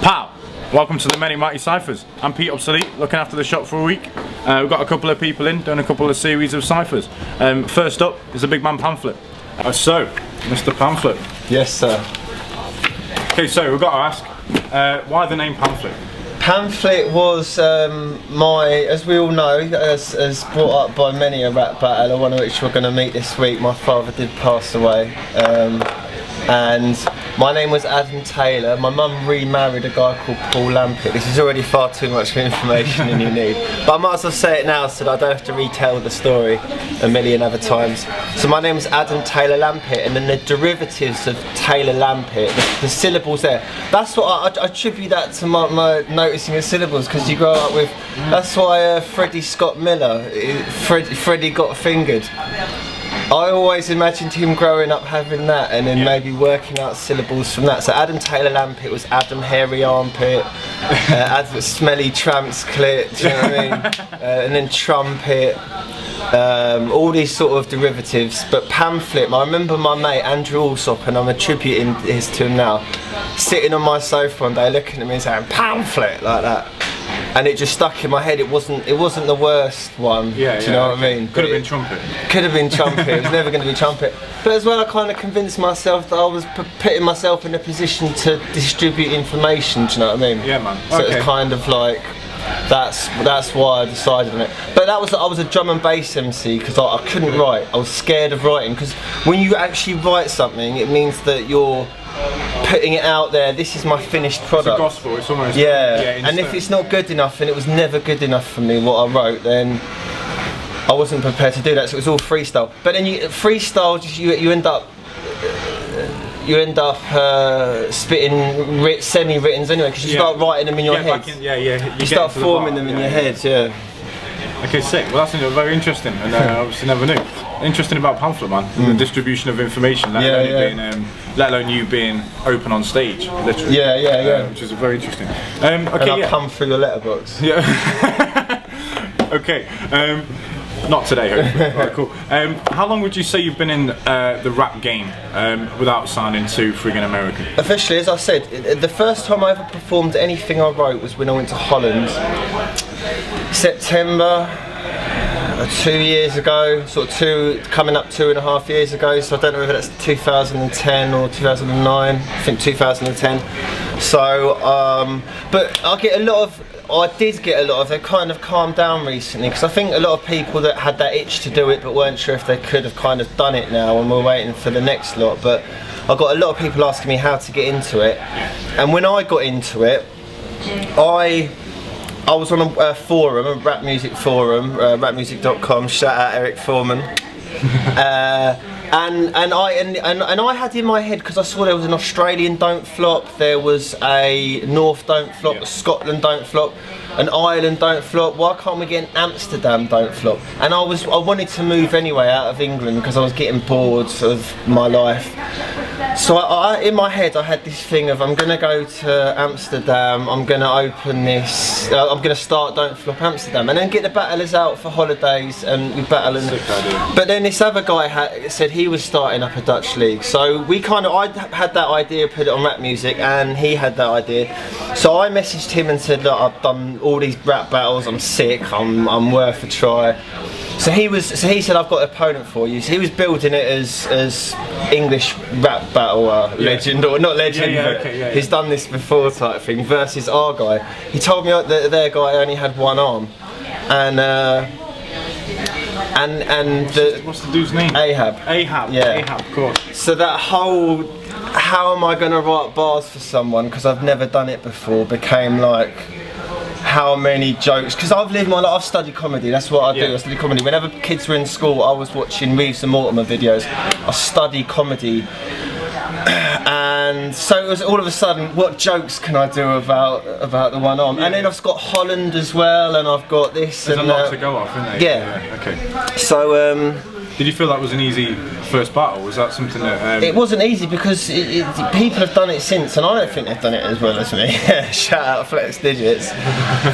Pow! Welcome to the MENKMATI Cyphers. I'm Pete Obsolete, looking after the shop for a week. We've got a couple of people in, doing a couple of series of ciphers. First up is the big man Pamphlet. So, Mr. Pamphlet. Yes, sir. Okay, so we've got to ask, why the name Pamphlet? Pamphlet was as we all know, as brought up by many a rap battle, one of which we're going to meet this week. My father did pass away, and my name was Adam Taylor. My mum remarried a guy called Paul Lampett. This is already far too much information than you need, but I might as well say it now so that I don't have to retell the story a million other times. So my name is Adam Taylor Lampett, and then the derivatives of Taylor Lampett, the syllables there, that's what I attribute that to my noticing the syllables, because you grow up with, that's why Freddie Scott Miller, Freddie got fingered. I always imagined him growing up having that, and then maybe working out syllables from that. So Adam Taylor Lampett was Adam Hairy Armpit, Adam Smelly Tramp's Clit, do you know what I mean? And then Trumpet, all these sort of derivatives. But Pamphlet, I remember my mate Andrew Alsop, and I'm attributing this to him now, sitting on my sofa one day looking at me and saying Pamphlet like that. And it just stuck in my head. It wasn't the worst one. Yeah, do you know what I mean? Could have been Trumpet. Could have been Trumpet. It was never going to be Trumpet. But as well, I kind of convinced myself that I was putting myself in a position to distribute information. Do you know what I mean? Yeah, man. So it's kind of like that's why I decided on it. But I was a drum and bass MC because I couldn't write. I was scared of writing, because when you actually write something, it means that you're putting it out there. This is my finished product. It's a gospel. It's almost and if it's not good enough, and it was never good enough for me what I wrote, then I wasn't prepared to do that. So it was all freestyle. But then freestyle, you end up spitting semi-writtens anyway, because you start writing them in your head. You start forming them in your head. Yeah. Okay, sick. Well, that's very interesting, and obviously never knew. Interesting about Pamphlet, man. The distribution of information, let alone you being open on stage, literally. Which is very interesting. Okay, and I'll come through your letterbox. Yeah. Okay. Not today, hopefully. Right, cool. How long would you say you've been in the rap game without sounding too friggin' American? Officially, as I said, the first time I ever performed anything I wrote was when I went to Holland. September, 2 years ago, coming up 2.5 years ago, so I don't know whether that's 2010 or 2009, I think 2010. So, but I did get a lot of, they've kind of calmed down recently, because I think a lot of people that had that itch to do it but weren't sure if they could have kind of done it now, and we're waiting for the next lot. But I got a lot of people asking me how to get into it, and when I got into it, I was on a forum, a rap music forum, rapmusic.com. Shout out Eric Foreman. And I had in my head, because I saw there was an Australian Don't Flop, there was a North Don't Flop, a Scotland Don't Flop, an Ireland Don't Flop. Why can't we get an Amsterdam Don't Flop? And I wanted to move anyway out of England, because I was getting bored of my life. So in my head I had this thing of, I'm going to go to Amsterdam, I'm going to open this, I'm going to start Don't Flop Amsterdam, and then get the battlers out for holidays and we battle. But then this other guy said he was starting up a Dutch league, so I had that idea, put it on Rap Music, and he had that idea. So I messaged him and said, look, I've done all these rap battles, I'm sick, I'm worth a try. So he said, I've got an opponent for you. So he was building it as English rap battle legend, or not legend, but he's done this before type thing, versus our guy. He told me that their guy only had one arm, and what's the dude's name? Ahab. Yeah. Ahab, of course. So that whole, how am I going to write bars for someone, because I've never done it before, became like, how many jokes, because I've studied comedy, that's what I do, I study comedy. Whenever kids were in school, I was watching Reeves and Mortimer videos, I studied comedy, and so it was all of a sudden, what jokes can I do about the one arm? And then I've got Holland as well, and I've got this. There's a lot to go off, isn't there? Yeah. Okay. So Did you feel that was an easy first battle? Was that something that... It wasn't easy because people have done it since, and I don't think they've done it as well as me. Shout out Flex Digits.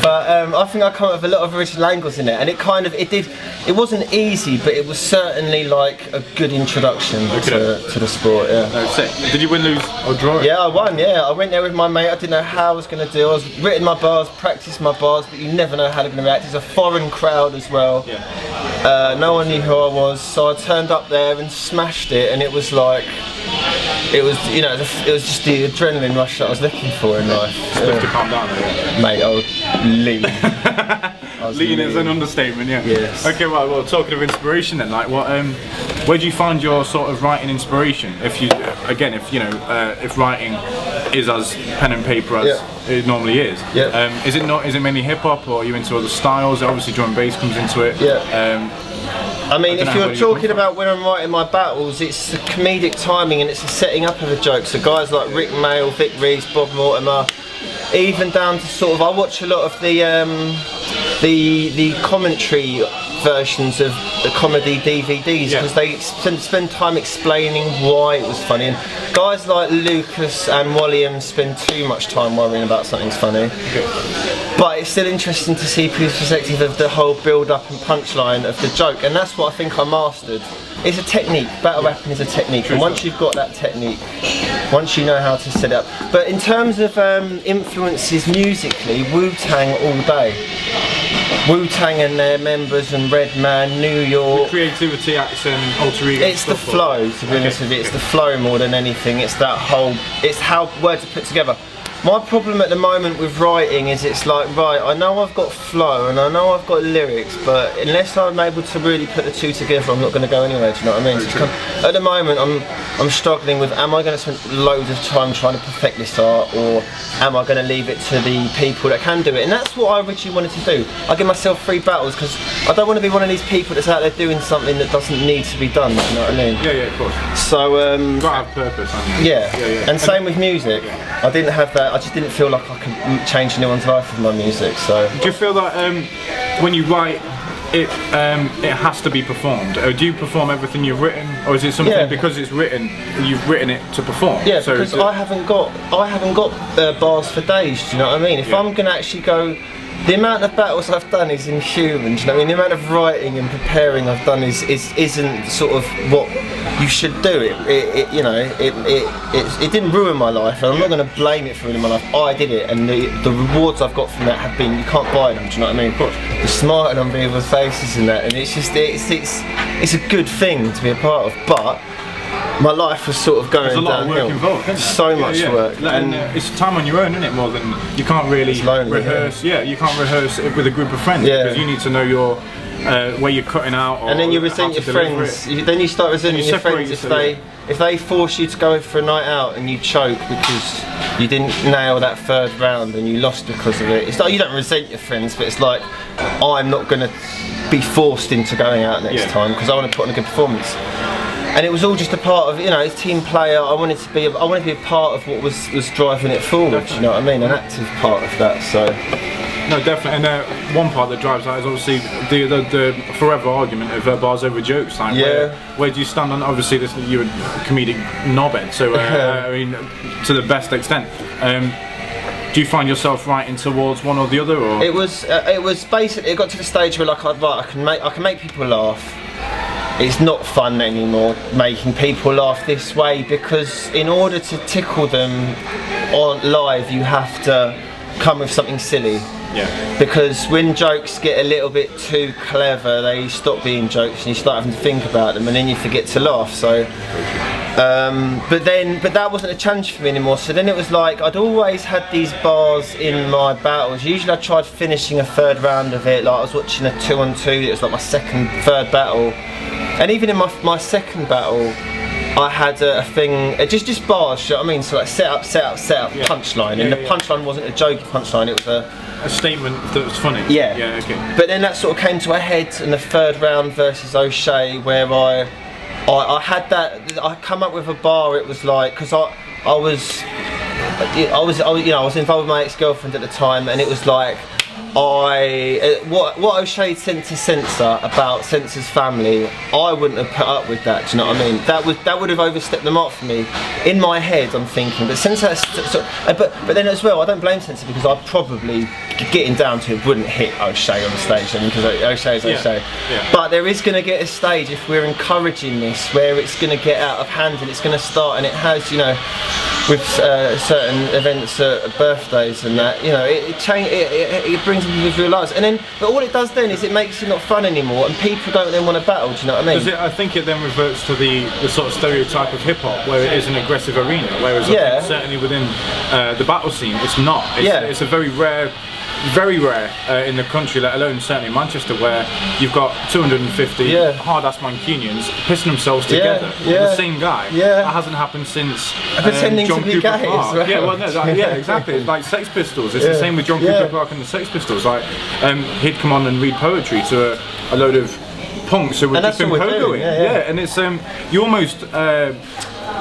But I think I come up with a lot of original angles in it, and it wasn't easy, but it was certainly like a good introduction to the sport. Yeah. No, sick. Did you win, lose, or draw it? Yeah, I won. Yeah, I went there with my mate. I didn't know how I was going to do. I was written my bars, practiced my bars, but you never know how they're going to react. It's a foreign crowd as well. Yeah. No one knew who I was, so I turned up there and smashed it, and it was like, it was just the adrenaline rush that I was looking for in life. To calm down there, mate. I was lean. Lean is an understatement, yeah. Yes. Okay, well, talking of inspiration then, like, what, where do you find your sort of writing inspiration? If you, again, if writing is as pen and paper as it normally is, is it mainly hip hop, or are you into other styles? Obviously, drum and bass comes into it. I mean, if you're talking about when I'm writing my battles, it's the comedic timing and it's the setting up of a joke. So guys like Rick Mail, Vic Reeves, Bob Mortimer, even down to sort of, I watch a lot of the commentary versions of the comedy DVDs because they spend time explaining why it was funny. And guys like Lucas and William spend too much time worrying about something's funny. But it's still interesting to see people's perspective of the whole build-up and punchline of the joke, and that's what I think I mastered. It's a technique. Battle rapping is a technique, and once you've got that technique, once you know how to set it up. But in terms of influences musically, Wu-Tang all day. Wu-Tang and their members and Redman, New York. The creativity, accent, alter ego. It's the flow, to be honest with you. It's the flow more than anything. It's that whole, it's how words are put together. My problem at the moment with writing is it's like, right, I know I've got flow and I know I've got lyrics, but unless I'm able to really put the two together, I'm not going to go anywhere, do you know what I mean? So at the moment, I'm struggling with, am I going to spend loads of time trying to perfect this art, or am I going to leave it to the people that can do it? And that's what I originally wanted to do. I give myself free battles because I don't want to be one of these people that's out there doing something that doesn't need to be done, do you know what I mean? Yeah, of course. So, you've got to have purpose, haven't you? Yeah. And same with music. I didn't have that. I just didn't feel like I could change anyone's life with my music. So. Do you feel that when you write, it has to be performed? Or do you perform everything you've written, or is it something because it's written, you've written it to perform? Yeah, so because I haven't got bars for days. Do you know what I mean? If I'm gonna actually go. The amount of battles I've done is inhuman, do you know what I mean? The amount of writing and preparing I've done isn't sort of what you should do. It didn't ruin my life, and I'm not going to blame it for ruining my life. I did it, and the rewards I've got from that have been, you can't buy them, do you know what I mean? The smart and on people's faces and that, and it's just, it's a good thing to be a part of, but my life was sort of going downhill. There's a lot of work involved, isn't there? So much work. And it's time on your own, isn't it? More than, you can't really rehearse. Yeah, you can't rehearse it with a group of friends because you need to know your where you're cutting out. Or and then you resent your friends. Then you start resenting your friends if they force you to go for a night out and you choke because you didn't nail that third round and you lost because of it. It's like you don't resent your friends, but it's like I'm not going to be forced into going out next time because I want to put on a good performance. And it was all just a part of, as team player, I wanted to be a part of what was driving it forward, you know what I mean? An active part of that, so. No, definitely, and one part that drives that is obviously the forever argument of bars over jokes. Like, where do you stand on, obviously you're a comedic knobhead, so I mean, to the best extent. Do you find yourself writing towards one or the other, or? It was basically, it got to the stage where like, I can make people laugh. It's not fun anymore making people laugh this way because in order to tickle them on live you have to come with something silly. Yeah. Because when jokes get a little bit too clever they stop being jokes and you start having to think about them and then you forget to laugh. So but that wasn't a challenge for me anymore, so then it was like I'd always had these bars in my battles. Usually I tried finishing a third round of it, like I was watching a 2-on-2, it was like my third battle. And even in my second battle, I had a thing, just bars, you know what I mean? So like set up, punchline. And the punchline wasn't a jokey punchline, it was a statement that was funny. Yeah. Yeah, okay. But then that sort of came to a head in the third round versus O'Shea, where I had that, I come up with a bar, it was like, because I was involved with my ex-girlfriend at the time, and it was like, what O'Shea sent to censor about Censor's family, I wouldn't have put up with that. Do you know what I mean? That would have overstepped the mark for me. In my head, I'm thinking, but Censor, but then as well, I don't blame Censor because I probably getting down to it wouldn't hit O'Shea on the stage, because O'Shea is O'Shea. Yeah. But there is going to get a stage if we're encouraging this where it's going to get out of hand and it's going to start, and it has, you know, with certain events, birthdays and that, you know, it brings people to realise. And then, but all it does then is it makes it not fun anymore, and people don't then want to battle. Do you know what I mean? I think it then reverts to the sort of stereotype of hip hop, where it is an aggressive arena. Whereas I think certainly within the battle scene, it's not. It's a very rare in the country, let alone certainly Manchester, where you've got 250 hard-ass Mancunians pissing themselves together with the same guy. That hasn't happened since pretending John to be Cooper gay Clarke. as well. Yeah, well, no, exactly. It's like Sex Pistols. It's the same with John Cooper Clarke and the Sex Pistols. Like, he'd come on and read poetry to a load of punks who were just been pogoing. And it's you almost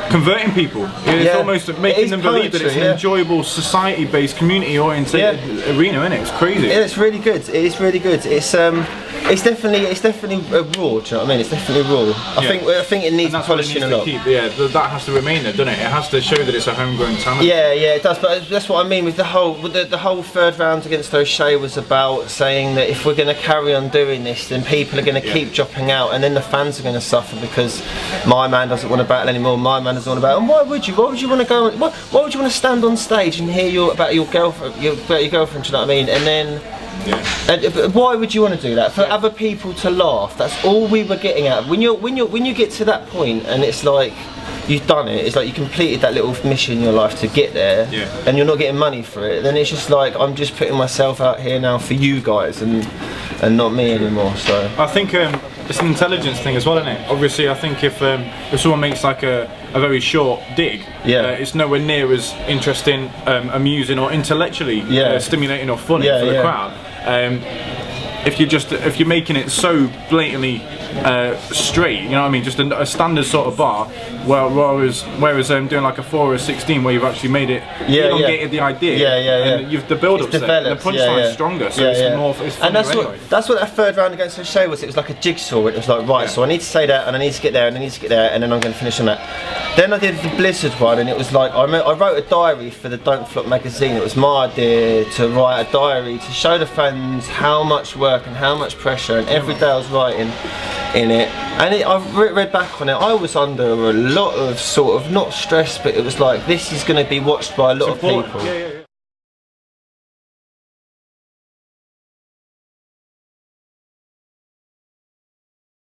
converting people. It's almost making them believe that it's an enjoyable, society-based, community-oriented arena, isn't it? It's crazy. Yeah, it's really good. It is really good. It's definitely raw. Do you know what I mean? It's definitely raw. I think it needs polishing a lot. That has to remain there, doesn't it? It has to show that it's a homegrown talent. Yeah, it does. But that's what I mean with the whole third round against O'Shea was about saying that if we're going to carry on doing this, then people are going to keep dropping out, and then the fans are going to suffer because my man doesn't want to battle anymore. My man doesn't want to battle. And why would you? Why would you want to go? Why would you want to stand on stage and hear about your girlfriend? Do you know what I mean? And then. Why would you want to do that? For other people to laugh. That's all we were getting at. When you get to that point and it's like you've done it, it's like you completed that little mission in your life to get there, and you're not getting money for it, then it's just like I'm just putting myself out here now for you guys and not me anymore. So I think it's an intelligence thing as well, isn't it? Obviously, I think if someone makes like a very short dig, it's nowhere near as interesting, amusing, or intellectually stimulating or funny for the crowd. If you're making it so blatantly straight, you know what I mean, just a standard sort of bar, whereas doing like a 4 or a 16 where you've actually made it, elongated the idea, and the build-up's there, and the punchline's stronger, so it's more, it's funnier. And that's what that third round against O'Shea was. It was like a jigsaw. It was like, right, so I need to say that, and I need to get there, and I need to get there, and then I'm going to finish on that. Then I did the Blizzard one, and it was like, I wrote a diary for the Don't Flop magazine. It was my idea to write a diary to show the fans how much work and how much pressure, and every day I was writing in it. And I've read back on it, I was under a lot of sort of, not stress, but it was like, this is going to be watched by a lot of people.